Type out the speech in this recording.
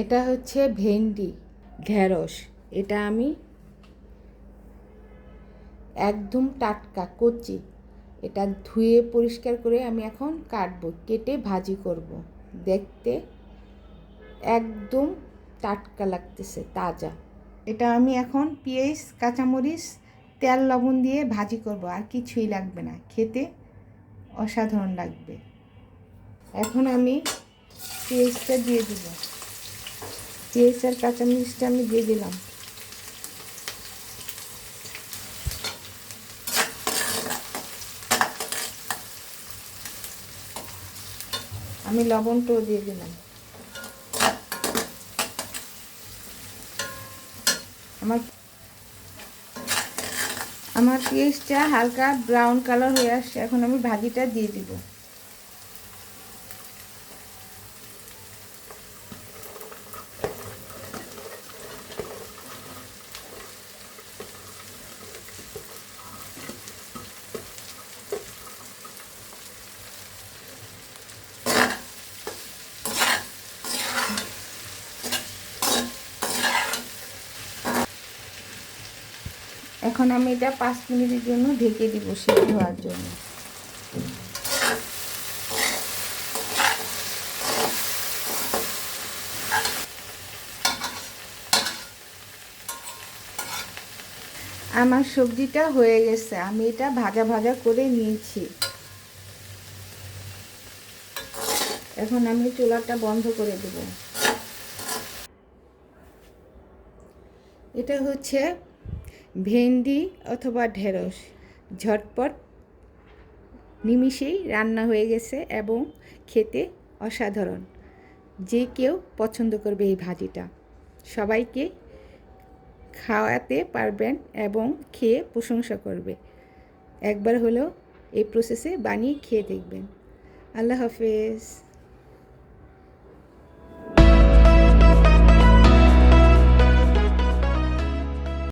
এটা হচ্ছে ভেন্ডি, ঢেঁড়স। এটা আমি একদম টাটকা কচি, এটা ধুয়ে পরিষ্কার করে আমি এখন কাটবো, কেটে ভাজি করব। দেখতে একদম টাটকা লাগতেছে, তাজা। এটা আমি এখন পেঁয়াজ, কাঁচামরিচ, তেল, লবণ দিয়ে ভাজি করব, আর কিছুই লাগবে না, খেতে অসাধারণ লাগবে। এখন আমি পেঁয়াজটা দিয়ে দিব, পেঁয়াজ আর কাঁচামরিচটা আমি দিয়ে দিলাম। আমি লবণটাও দিয়ে দিলাম। আমার পেঁয়াজটা হালকা ব্রাউন কালার হয়ে আসছে, এখন আমি ভাজিটা দিয়ে দিব। এখন আমি এটা 5 মিনিটের জন্য ঢেকে দিব, সিদ্ধ হওয়ার জন্য। আমার সবজিটা হয়ে গেছে, আমি এটা ভাজা ভাজা করে নিয়েছি। এখন আমি চুলাটা বন্ধ করে দেব। এটা হচ্ছে ভেন্ডি অথবা ঢেঁড়স, ঝটপট নিমিষেই রান্না হয়ে গেছে এবং খেতে অসাধারণ। যে কেউ পছন্দ করবে এই ভাজিটা, সবাইকে খাওয়াতে পারবেন এবং খেয়ে প্রশংসা করবে। একবার হলেও এই প্রসেসে বানিয়ে খেয়ে দেখবেন। আল্লাহ হাফেজ।